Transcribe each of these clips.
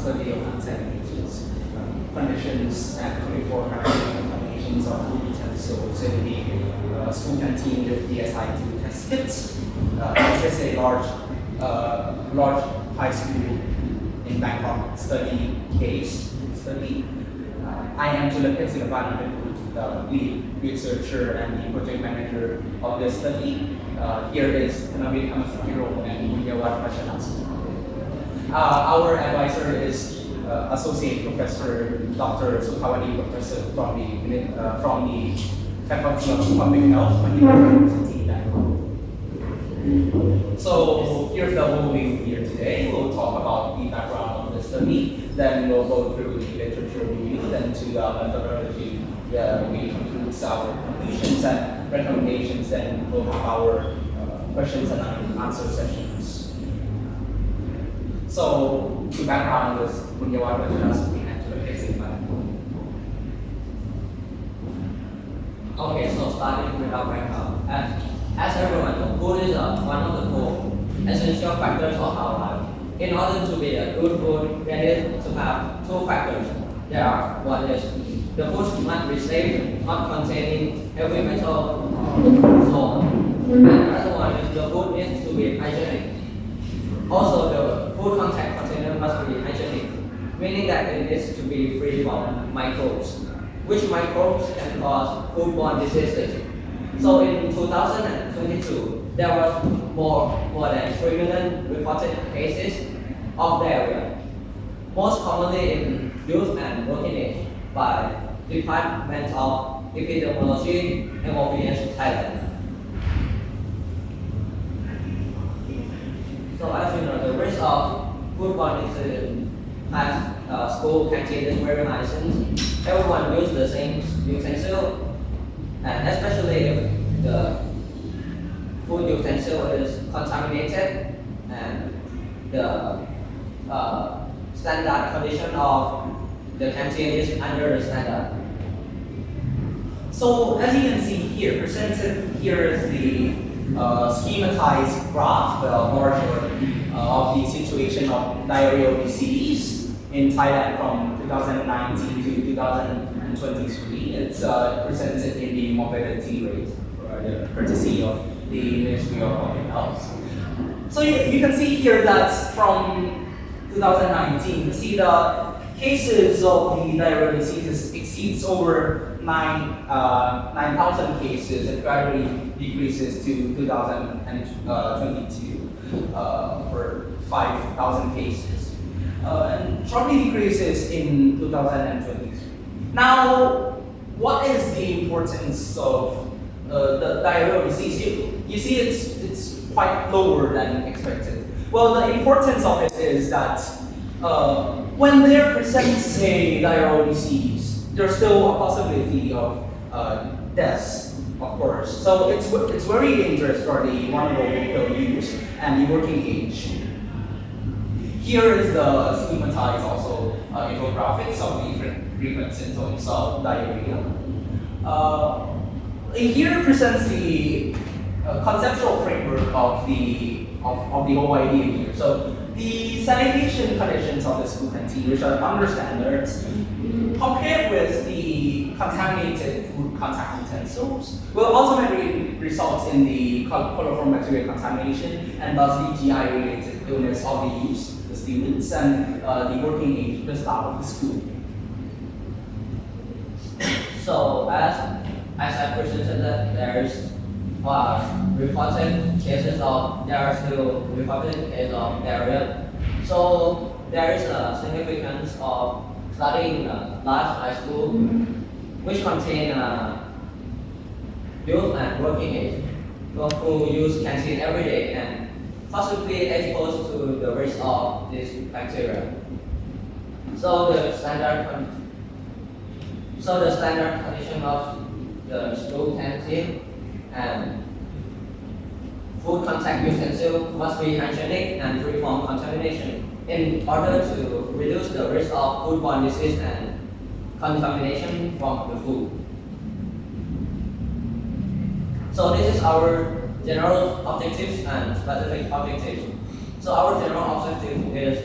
study of food sanitation conditions and coliform contaminations of food utensils in the school canteen with the SI2 test kits. This is a large high school in Bangkok study case study. I am Julakit Sigapan, the lead researcher and the project manager of this study. Here is Kanabit Hamasakiro and Munyawat Pashanas. Our advisor is Associate Professor Dr. Sukawati Professor from the Faculty of Public Health at the University of Bangkok. So here's the overview here today. We'll talk about the background of the study, then we'll go through the literature review, then to the methodology, we conclude our conclusions and recommendations, then we'll have our questions and answer sessions. So the background was Munyawat Vajanas and Okay, so starting with our background. As everyone knows, food is one of the four essential factors of our life. In order to be a good food, we need to have two factors. One is the food must be safe, not containing heavy metal or salt. And the other one is the food needs to be hygienic. Also, the food contact container must be hygienic, meaning that it needs to be free from microbes, which microbes can cause foodborne diseases. So in 2022, there was more than 3 million reported cases of diarrhea, most commonly in youth and working age, by Department of Epidemiology, MOPS, Thailand. So as you know, the risk of foodborne disease at school canteen is very high since everyone uses the same utensil, and especially if the food utensil is contaminated and the standard condition of the canteen is under the standard. So as you can see here, presented here is the schematized graph, of the situation of diarrheal disease in Thailand from 2019 to 2023. It's presented in the morbidity rate, courtesy of the Ministry of Public Health. So you can see here that from 2019, you see the cases of the diarrheal diseases exceeds over 9,000 cases. It gradually decreases to 2022 for 5,000 cases, and sharply decreases in 2023. Now, what is the importance of the diarrheal disease? You see, it's quite lower than expected. Well, the importance of it is that when there presents a diarrheal disease, there's still a possibility of death, of course. So it's very dangerous for the vulnerable use and the working age. Here is the schematized also infographics of the frequent symptoms of diarrhea. Here presents the conceptual framework of the whole idea here. So the sanitation conditions of the school canteen, which are under standards, compared with the contaminated food contact utensils, will ultimately result in the coliform bacteria contamination and thus the GI-related illness of the youth, the students, and the working age, the staff of the school. So as I presented that there are still reported cases of diarrhea. So there is a significance of studying a large high school which contain youth and working age who use canteen every day and possibly exposed to the risk of this bacteria. So the standard condition of the school canteen and food contact utensil must be hygienic and free from contamination in order to reduce the risk of foodborne disease and contamination from the food. So this is our general objectives and specific objectives. So our general objective is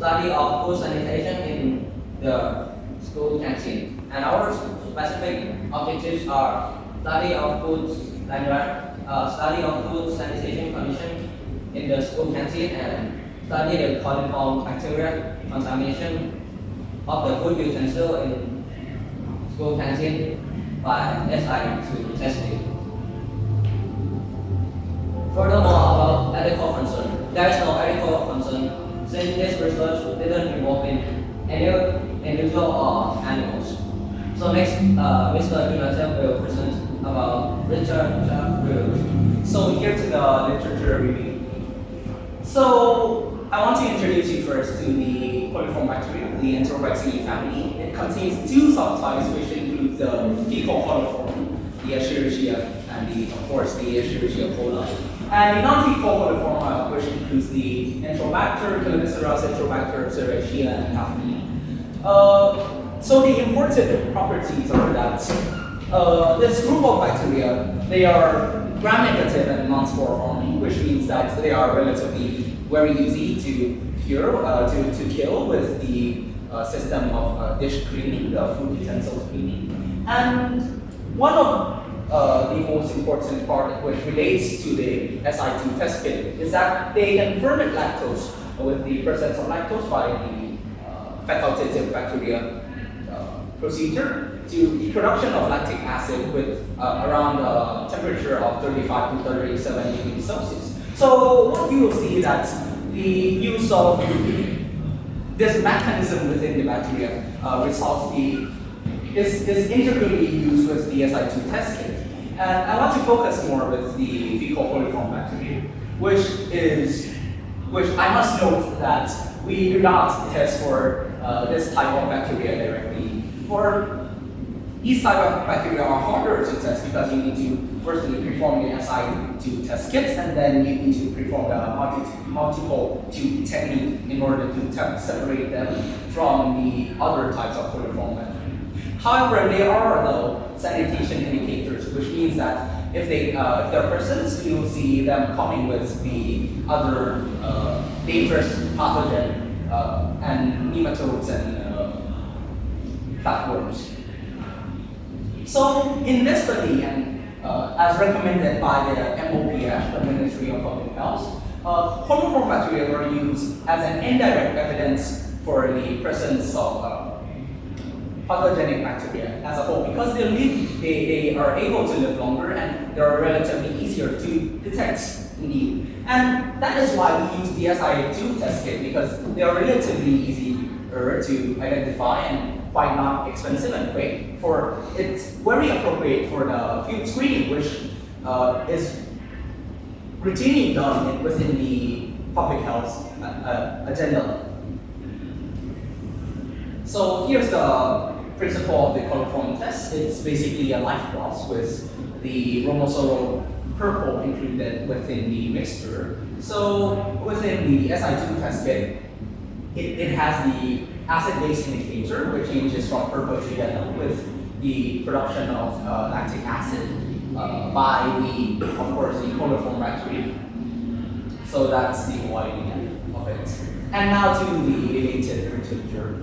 study of food sanitation in the school canteen. And our specific objectives are study of food standard, study of food sanitation condition in the school canteen, and study the coliform bacteria contamination of the food utensil in school canteen by SI2 testing. Furthermore, about ethical concern, there is no ethical concern since this research didn't involve in any individual or animals. So next, Mr. Jonathan will present about literature review. So here to the literature review. So I want to introduce you first to the coliform bacteria, the Enterobacteriaceae family. It contains two subtypes, which include the fecal coliform, the Escherichia, and of course the Escherichia coli. And the non-fecal coliform, which includes the Enterobacter, Calypsoceras, Enterobacter, Serratia, and Daphne. So the important properties are that this group of bacteria, they are gram-negative and non-spore forming, which means that they are relatively very easy to cure, to kill with the system of dish cleaning, the food utensils cleaning. And one of the most important part, which relates to the SI2 test kit, is that they can ferment lactose with the presence of lactose by the facultative bacteria procedure to the production of lactic acid with around a temperature of 35 to 37 degrees Celsius. So what you will see that the use of this mechanism within the bacteria is integrally used with the SI2 test kit. And I want to focus more with the fecal coliform bacteria, which I must note that we do not test for this type of bacteria directly. For these type of bacteria are harder to test because you need to firstly perform the SI2 test kits, and then you need to perform the multiple tube technique in order to separate them from the other types of coliform bacteria. However, there are though sanitation indicators, which means that if they're persons, you'll see them coming with the other dangerous pathogen and nematodes and flatworms. So in this study, and as recommended by the MOPH, the Ministry of Public Health, coliform bacteria were used as an indirect evidence for the presence of pathogenic bacteria as a whole, because they are able to live longer and they are relatively easier to detect indeed. And that is why we use the SI2 test kit, because they are relatively easier to identify and quite not expensive and quick. It's very appropriate for the field screening, which is routinely done within the public health agenda. So here's the principle of the coliform test. It's basically a life loss with the rhomosol purple included within the mixture. So within the SI2 test kit, it has the acid-base indicator, which changes from purple to yellow with the production of lactic acid by of course, the coliform bacteria. So that's the idea of it. And now to the related literature.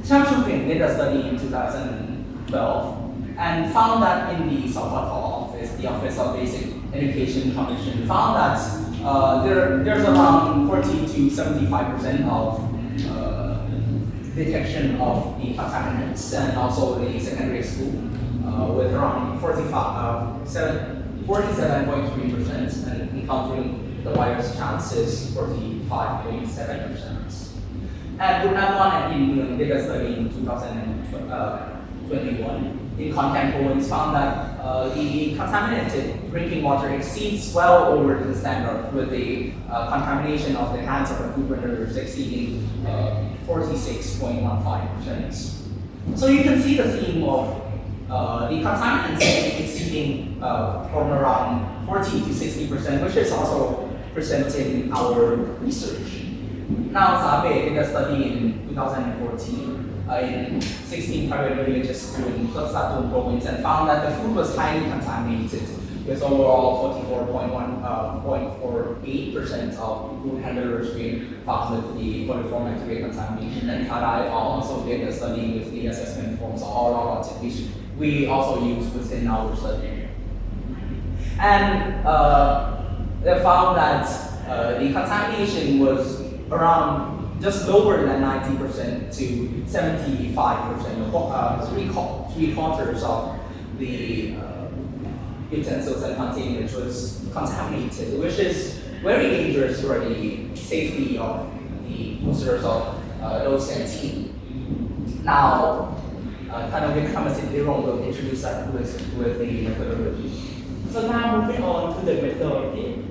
Chang Chupin did a study in 2012 and found that in the Southwark office, the Office of Basic Education Commission, found that there's around 40 to 75% of detection of the contaminants, and also the secondary school with around 47.3%, and encountering the virus chances 45.7%. And Bunawan and Inmun did a study in 2021 in content poems, found that the contaminated drinking water exceeds well over the standard, with the contamination of the hands of the food vendors exceeding 46.15%. So you can see the theme of the contaminants exceeding from around 40 to 60%, which is also presented in our research. Now, Sabe did a study in 2014 in 16 private religious schools in Satun province and found that the food was highly contaminated with overall 44.48% of food handlers being found with the coliform bacteria contamination. And Kadai also did a study with the assessment forms of all our which we also use within our study. And they found that the contamination was around just lower than 90% to 75%, three quarters of the utensils and containers was contaminated, which is very dangerous for the safety of the users of those canteens. Now, kind of Jerome will introduce that with the methodology. So now moving on to the methodology.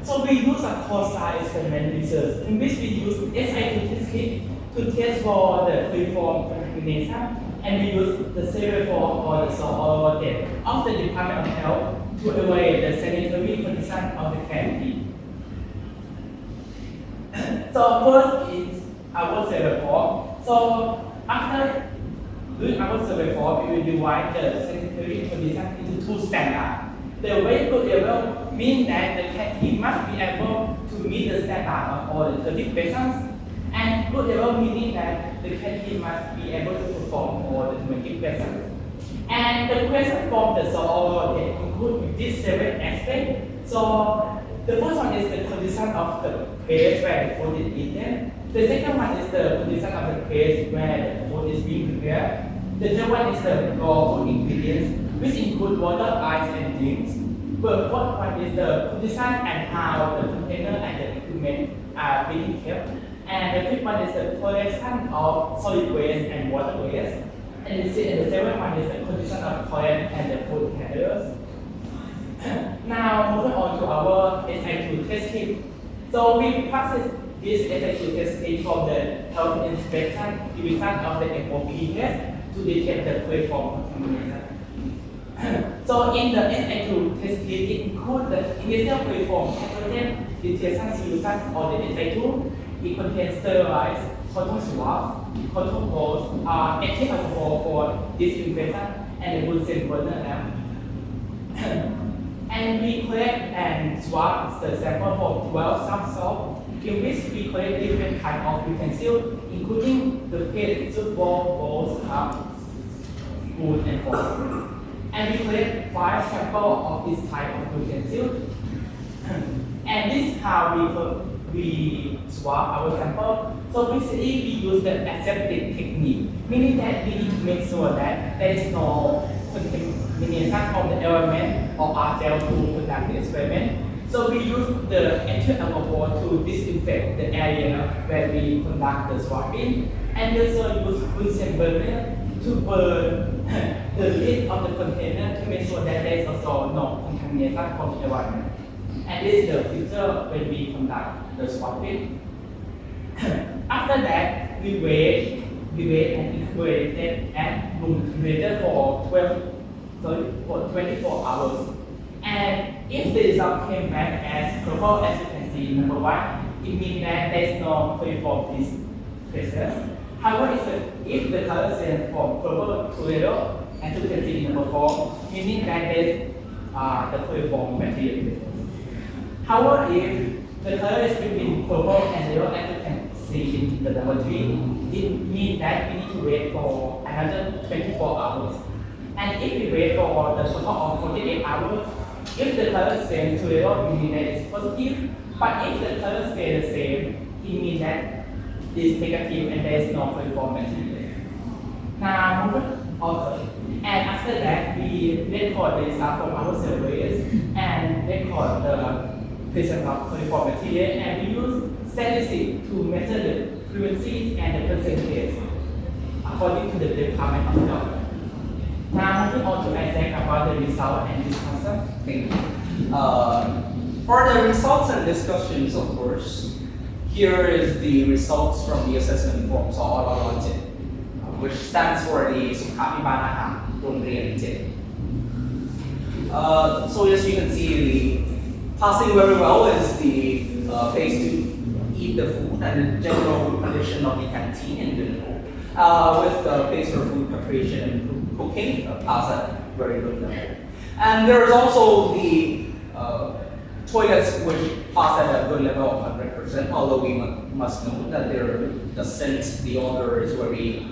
So we use a core-size experiment research in which we use SI2 test kit to test for the coliform contamination, and we use the survey form or the soil data of the Department of Health to evaluate the sanitary condition of the canteen. So first is our survey form. So after doing our survey form, we will divide the sanitary condition into two standards. The very good level means that the canteen must be able to meet the standard of all the 30 patients, and good level meaning that the canteen must be able to perform all the 20 patients. And the question from the soil include these 7 aspects. So the first one is the condition of the place where the food is eaten. The second one is the condition of the place where the food is being prepared. The third one is the raw food ingredients, which include water, ice, and drinks. The fourth one is the condition and how the container and the equipment are being kept. And the fifth one is the collection of solid waste and water waste. And the seventh one is the condition of toilet and the food handlers. Now moving on to our SI2 test kit. So we process this SI2 test kit from the health inspection division of the MOP test to detect the coliform contamination. So in the SI2 test kit, it includes the initial coliform pathogen detection solution or the SI2. It contains sterilized cotton swabs, cotton balls, ethyl alcohol for disinfection, and a Bunsen burner lamp. And we collect and swab the sample for 12 samples, in which we collect different kinds of utensils, including the plate, soup bowl, bowls, cups, spoon, and fork. And we collect 5 samples of this type of utensils. And this is how we swab our sample. So basically, we use the aseptic technique, meaning that we need to make sure that there is no contamination from the element or ourselves to conduct the experiment. So we use the ethyl alcohol to disinfect the area where we conduct the swabbing, and also use Bunsen burner to burn the lid of the container to make sure that there is also no contamination from the environment. And this is the picture when we conduct the swabbing. After that, we wait and incubate it at room temperature for 24 hours. And if the result came back as purple, as you can see, number 1, it means that there is no coliform presence. However, if the color change from purple to yellow, as you can see in number 4, meaning that there is the coliform material presence. However, if the color is between purple and yellow, as you can see in the number 3, it means that we need to wait for another 24 hours. And if we wait for the total of 48 hours, if the color changes to yellow, it means that it's positive. But if the color stays the same, it means that it's negative and there is no coliform material. Now, moving on. And after that, we record the result from our surveys and record the presence of coliform material, and we use statistics to measure the frequency and the percentage according to the Department of Health. Now moving on to Isaac about the result and discussion. Thank you. For the results and discussions, of course, here is the results from the assessment forms of all around it, which stands for the Sukhapibanaham Room 7. So as you can see, the passing very well is the phase 2, eat the food and the general condition of the canteen in general. With the phase for food preparation and cooking, pass at very good level. And there is also the toilets which pass at a good level of 100%, although we must note that the scent, the odor is very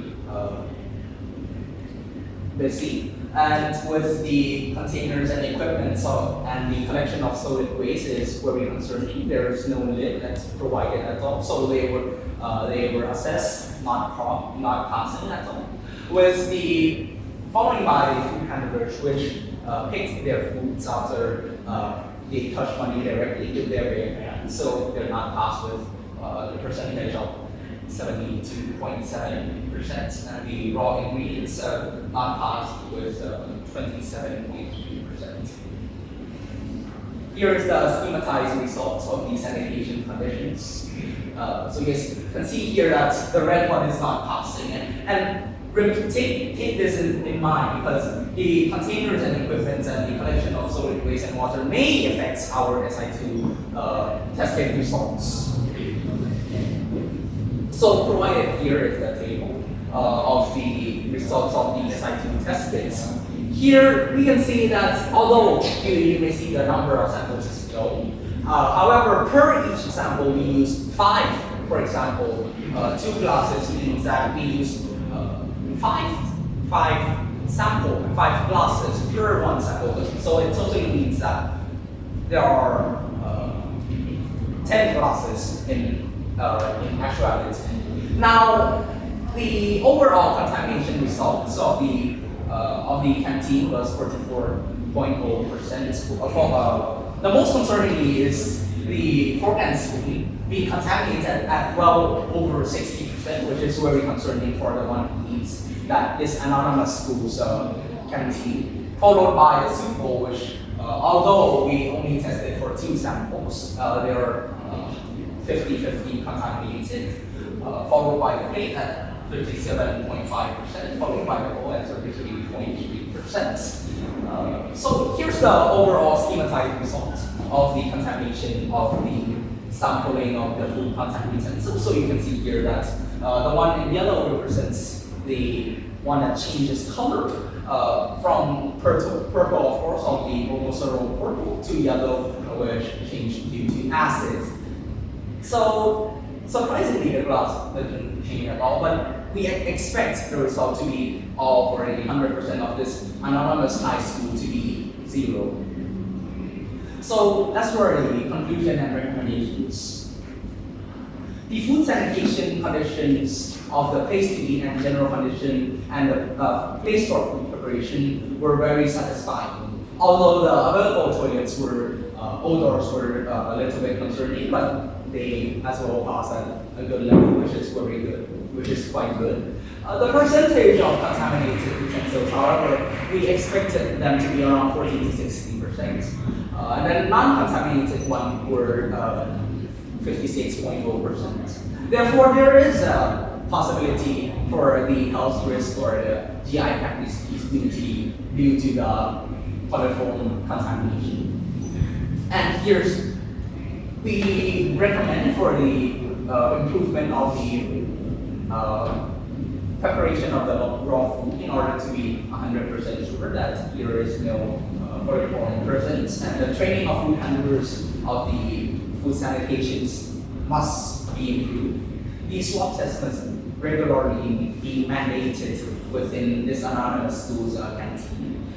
busy. And with the containers and equipment and the collection of solid waste is very concerning. There is no lid that's provided at all, so they were assessed not passing at all. With the following by the food handlers, which picked their foods after they touch money directly with their bare hands, so they're not passed with the percentage of 72.7%, and the raw ingredients are not passed with 27.3%. Here is the schematized results of the sanitation conditions. So you can see here that the red one is not passing, and take this in mind, because the containers and equipment and the collection of solid waste and water may affect our SI2 testing results. So provided here is the table of the results of the SI2 test kits. Here we can see that although you may see the number of samples is low, however, per each sample we use 5. For example, 2 glasses means that we use 5 glasses per 1 sample. So it totally means that there are 10 glasses in actuality. Now, the overall contamination results of the canteen was 44.0%. The most concerningly is the fork and spoon being contaminated at well over 60%, which is very concerning for the one who eats this anonymous school's canteen, followed by the soup bowl, which although we only tested for 2 samples, they are 50-50 contaminated, followed by the plate at 57.5%, followed by the bowl at 33.3%. So here's the overall schematized result of the contamination of the sampling of the food contaminants. So you can see here that the one in yellow represents the one that changes color from purple, of course, of the monoceral purple, to yellow, which changed due to acid. So surprisingly, the glass didn't change at all, but we expect the result to be already 100% of this anonymous high school to be 0. So that's where the conclusion and recommendations. The food sanitation conditions of the place to eat and general condition and the place for food preparation were very satisfying. Although the available toilets odors were a little bit concerning, but they as well pass at a good level, which is very good, which is quite good. The percentage of contaminated utensils, however, we expected them to be around 40 to 60%. And then non-contaminated ones were 56.0%. Therefore, there is a possibility for the health risk or the GI tract disease due to the coliform contamination. And we recommend for the improvement of the preparation of the raw food in order to be 100% sure that there is no coliform present, and the training of food handlers of the food sanitations must be improved. The swab tests must regularly be mandated within this anonymous school's canteen.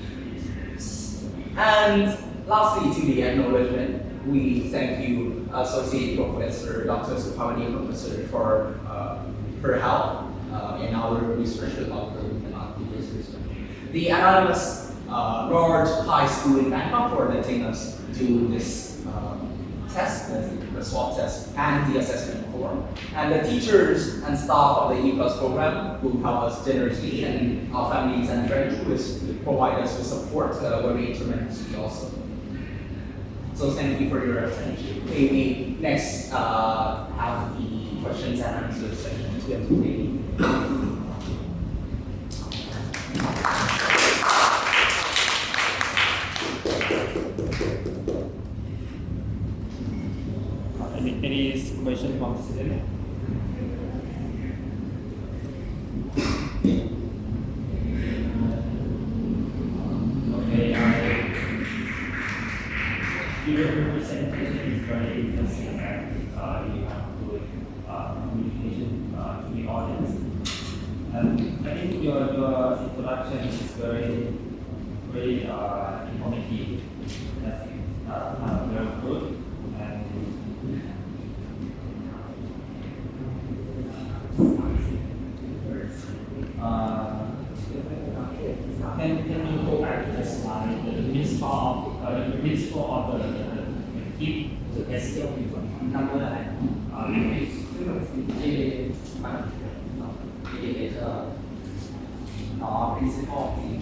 And lastly, to the acknowledgement, we thank you, Associate Professor Dr. Supavani Professor, for her help in our research about the research. The anonymous large high school in Bangkok for letting us do this test, the swab test, and the assessment form. And the teachers and staff of the E+ program who help us generously, and our families and friends who provide us with support very tremendously also. So thank you for your attention. Maybe next have the questions and answers session today. Any question from student? very interesting and you have good communication to the audience. And I think your introduction is very informative. That's very good. And can you go back to the slide, the principle of the keep the SEO Number principle of the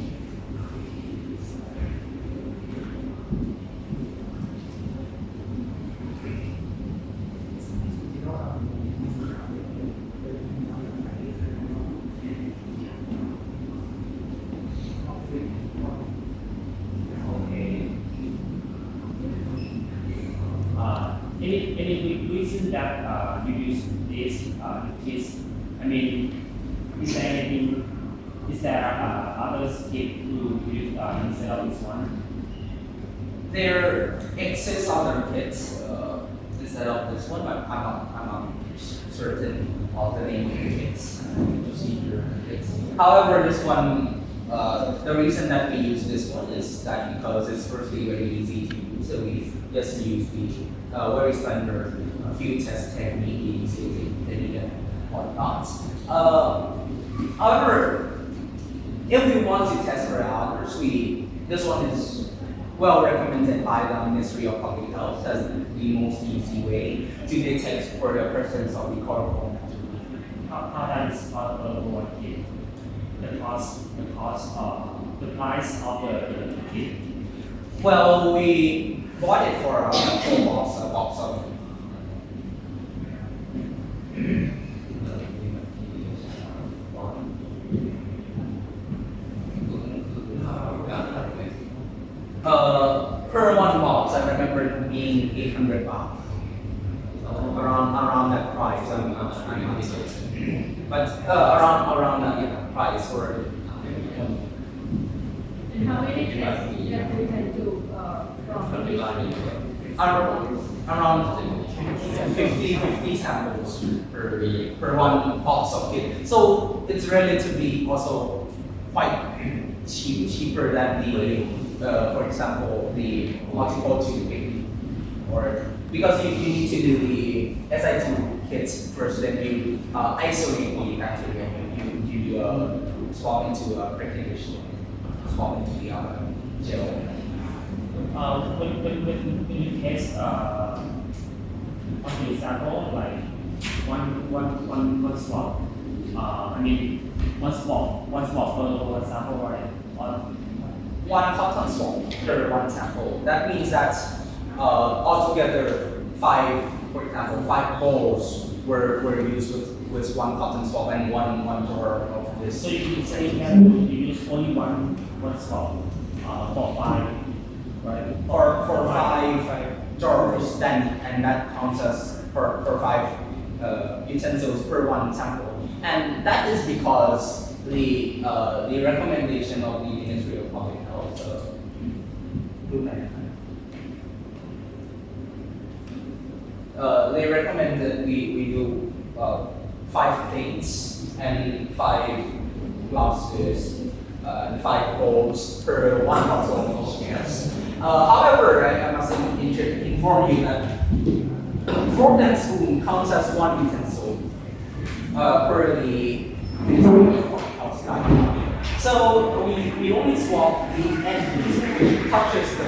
any reason that you use this is, I mean, is there other skip to use instead of this one? There exists other kits instead of this one, but I'm not certain of the name of the kits. Procedure kits. However, this one, the reason that we use this one is that because it's firstly very easy to use, so we just use the very standard field test technique using and whatnot. However, if we want to test for others, this one is well recommended by the Ministry of Public Health as the most easy way to detect for the presence of the coliform. How that is one kit? The price of the kit? Well, we bought it for a whole box of. Per one box, I remember it being 800 baht. Around that price, I'm not certain. But around that price for. And how many tests that we can do from each? Around 50 samples per one box of kit. So it's relatively also quite cheaper than for example, the multiple tube technique. Or because you need to do the SI2 kits first, then you isolate the bacteria. You swap into a precondition, swap into the gel. When you test on the sample, like one swab, I mean one swab per one sample, right? One cotton swab per one sample. That means that altogether for example, 5 bowls were used with one cotton swab and one jar of this. So you say you use only one swab for 5, right? For 5 jars, and that counts as for 5 utensils per one sample. And that is because the recommendation of the Ministry of Public Health. They recommend that we do 5 plates and 5 glasses, 5 bowls per one bottle of gas. However, I must inform you that fork and spoon counts as one utensil per the Ministry of Public Health guideline. So we only swap the end which touches the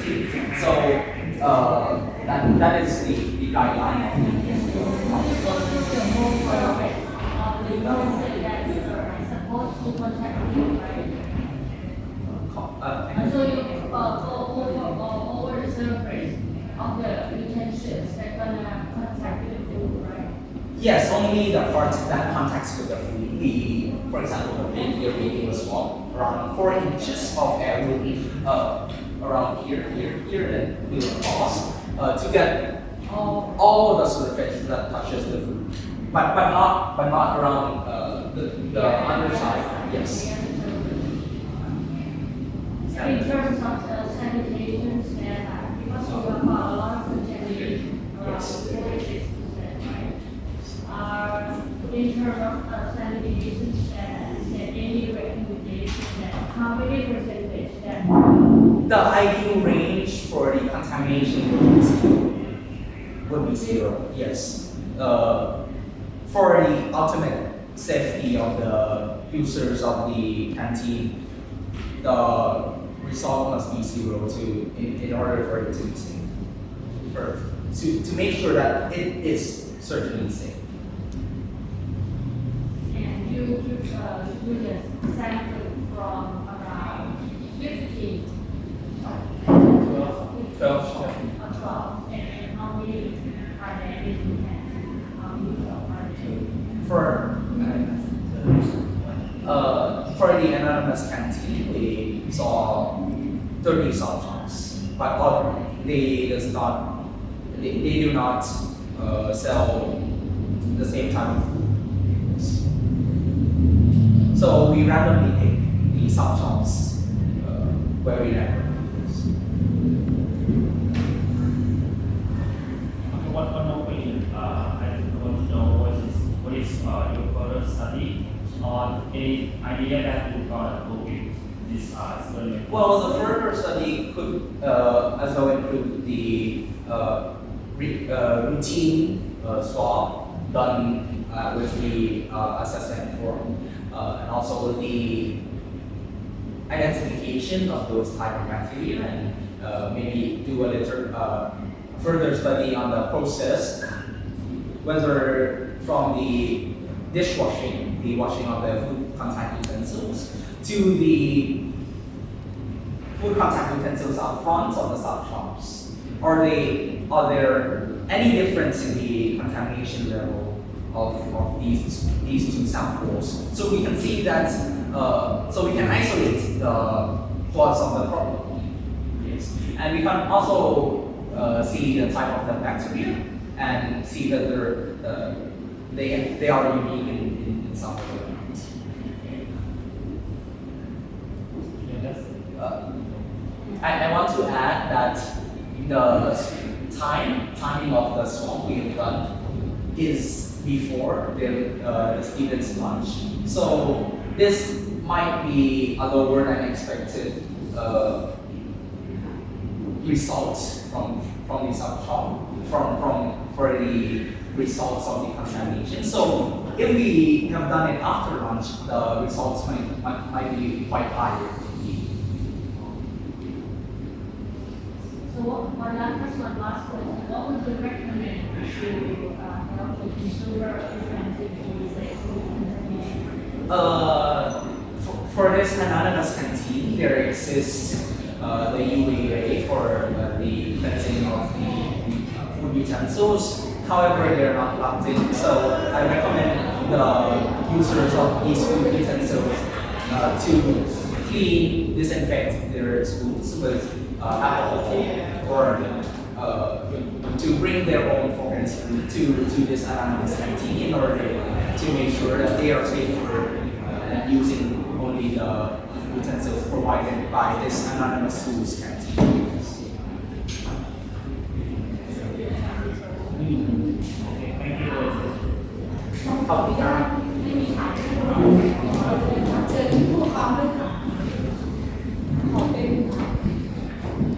food. So that is the guideline of the Ministry of Public Health. Supposed to contact you, right? So you go over the surface of the utensils that gonna contact with the food, right? Yes, only the part that contacts with the food. For example, the plate here making a swab around 4 inches of air will be around here, and will pause to get all the surface that touches the food, but not around the underside. Yes. In terms of sanitation, because you have a lot of contamination 46%, right? In terms of sanitization status, is there any recommendation that how many percentage that The ideal range for the contamination would be 0, yes. For the ultimate safety of the users of the canteen, the result must be 0 in order for it to be safe. To make sure that it is certainly safe. and you just sample from around 50 12. or 12, and how many are there in hand? How many are there? For the anonymous canteen, they saw 30 salt shops, but they do not sell the same type of food. So we randomly pick the salt shops where we never. One more question. I want to know what is your further study or any idea that you got to with this experiment? Well, the further study could as well include the routine swab done with the assessment form, and also the identification of those type of bacteria, and maybe do a little further study on the process, whether from the dishwashing, the washing of the food contact utensils, to the food contact utensils out front of the sub shops. Are there any difference in the contamination level of these two samples? So we can see that, so we can isolate the cause of the problem. Yes. And we can also see the type of the bacteria and see whether they are unique in some way or not. I want to add that the timing of the swab we have done is before the students' lunch. So this might be a lower than expected results from the sub-shop, for the results of the contamination. So if we have done it after lunch, the results might be quite higher. So one last question. What would you recommend to help the consumer preventive contamination? For this anonymous canteen, there exists the UAA for the cleansing of the food utensils. However, they're not locked in, so I recommend the users of these food utensils to clean, disinfect their spoons with alcohol, or to bring their own forks to this anonymous canteen in order to make sure that they are safer and using only the utensils provided by this anonymous schools canteen. Okay, thank you. Public